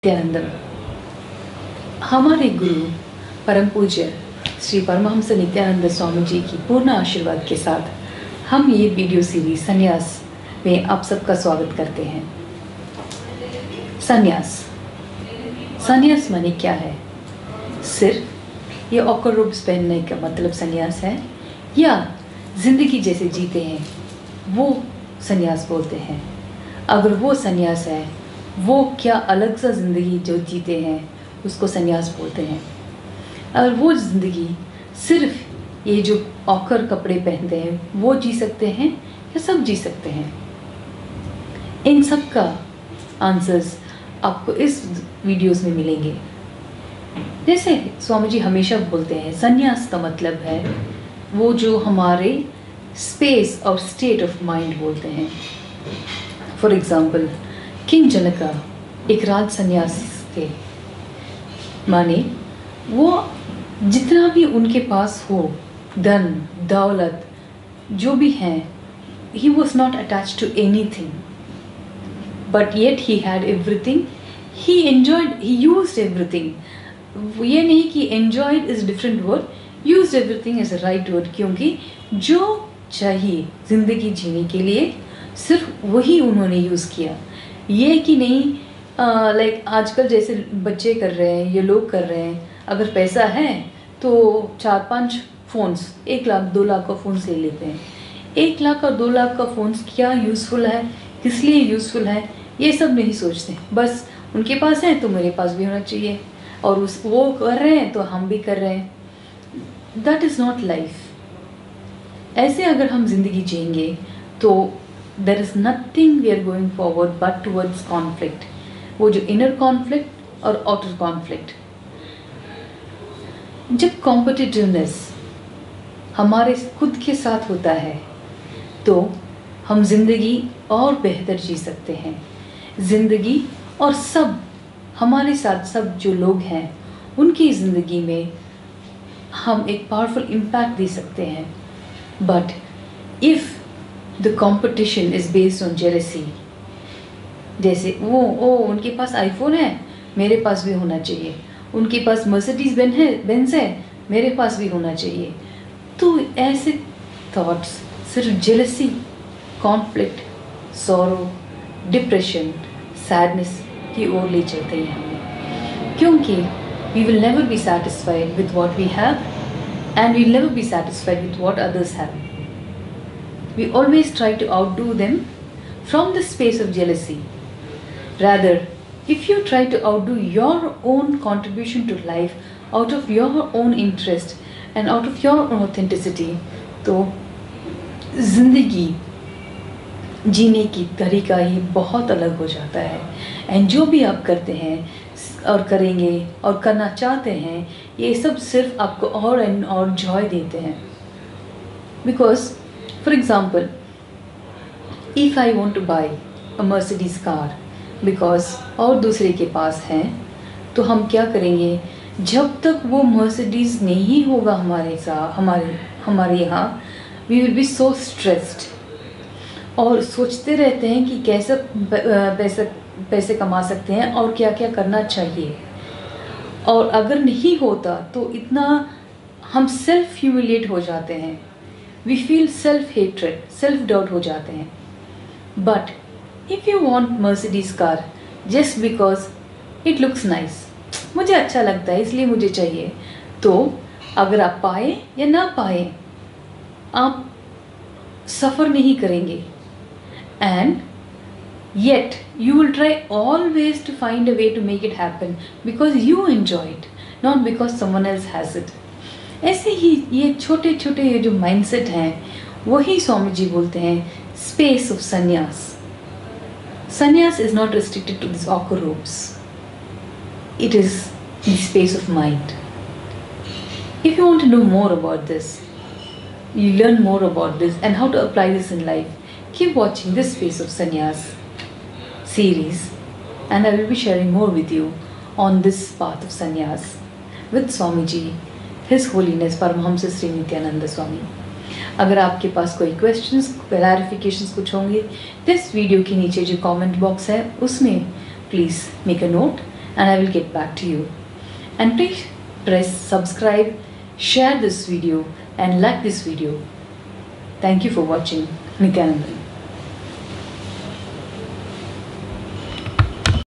नित्यानंदम। हमारे गुरु परम पूज्य श्री परमहंस नित्यानंद स्वामी जी की पूर्ण आशीर्वाद के साथ हम ये वीडियो सीरीज संन्यास में आप सबका स्वागत करते हैं। संन्यास माने क्या है? सिर्फ ये ऑकर रूप्स पहनने का मतलब संन्यास है, या जिंदगी जैसे जीते हैं वो संन्यास बोलते हैं? अगर वो संन्यास है, वो क्या अलग सा जिंदगी जो जीते हैं उसको संन्यास बोलते हैं? अगर वो जिंदगी सिर्फ ये जो ऑकर कपड़े पहनते हैं वो जी सकते हैं या सब जी सकते हैं? इन सब का आंसर्स आपको इस वीडियोस में मिलेंगे। जैसे स्वामी जी हमेशा बोलते हैं, संन्यास का मतलब है वो जो हमारे स्पेस और स्टेट ऑफ माइंड बोलते हैं। फॉर एग्जाम्पल, किंग जनका एक राज संन्यास थे, माने वो जितना भी उनके पास हो, धन दौलत जो भी है, he was not attached to anything, but yet he had everything. He enjoyed, he used everything. ये नहीं कि enjoyed is different word, used everything is the right word, क्योंकि जो चाहिए जिंदगी जीने के लिए सिर्फ वही उन्होंने यूज़ किया। ये कि नहीं लाइक आजकल जैसे बच्चे कर रहे हैं, ये लोग कर रहे हैं, अगर पैसा है तो 4-5 फ़ोन्स, 1 लाख 2 लाख का फ़ोन ले लेते हैं। 1 लाख और 2 लाख का फ़ोन्स क्या यूज़फुल है, किस लिए यूज़फुल है, ये सब नहीं सोचते। बस उनके पास है तो मेरे पास भी होना चाहिए, और वो कर रहे हैं तो हम भी कर रहे हैं। That is not life. ऐसे अगर हम जिंदगी जिएंगे तो there is nothing we are going forward but towards conflict. वो जो इनर कॉन्फ्लिक्ट और आउटर कॉन्फ्लिक्ट। जब कॉम्पिटिटिवनेस हमारे खुद के साथ होता है तो हम जिंदगी और बेहतर जी सकते हैं। जिंदगी और सब हमारे साथ सब जो लोग हैं उनकी ज़िंदगी में हम एक पावरफुल इम्पैक्ट दे सकते हैं। But if the competition is based on jealousy, जैसे वो उनके पास आईफोन है मेरे पास भी होना चाहिए, उनके पास मर्सिडीज बेंज है मेरे पास भी होना चाहिए, तो ऐसे थॉट्स सिर्फ jealousy, conflict, sorrow, depression, sadness की ओर ले चलते हैं हमें। क्योंकि we will never be satisfied with what we have and we will never be satisfied with what others have. We always try to outdo them from the space of jealousy. Rather, if you try to outdo your own contribution to life out of your own interest and out of your own authenticity, तो जिंदगी जीने की तरीका ही बहुत अलग हो जाता है। एंड जो भी आप करते हैं और करेंगे और करना चाहते हैं, ये सब सिर्फ आपको और एंड और जॉय देते हैं। Because for example, if I want two by a Mercedes car because और दूसरे के पास हैं, तो हम क्या करेंगे? जब तक वो मर्सिडीज़ नहीं होगा हमारे यहाँ, we will be so stressed और सोचते रहते हैं कि कैसे पैसे कमा सकते हैं और क्या क्या करना चाहिए। और अगर नहीं होता तो इतना हम सेल्फ ह्यूमिलिएट हो जाते हैं, we feel self hatred, self doubt हो जाते हैं। But if you want Mercedes car just because it looks nice, मुझे अच्छा लगता है इसलिए मुझे चाहिए, तो अगर आप पाए या ना पाए आप सफ़र नहीं करेंगे। And yet you will try always to find a way to make it happen because you enjoy it, not because someone else has it. ऐसे ही ये छोटे छोटे ये जो माइंडसेट हैं वही स्वामी जी बोलते हैं स्पेस ऑफ संन्यास। संन्यास is not restricted to these awkward ropes. It is the space of mind. If you want to know more about this, you learn more about this and how to apply this in life, keep watching this Space of Sannyas series, and I will be sharing more with you on this path of sannyas with Swamiji, His Holiness Paramahamsa Sri Nityananda Swami. अगर आपके पास कोई questions, clarifications कुछ होंगे, this video के नीचे जो comment box है उसमें please make a note and I will get back to you. And please press subscribe, share this video and like this video. Thank you for watching. Nityanandan.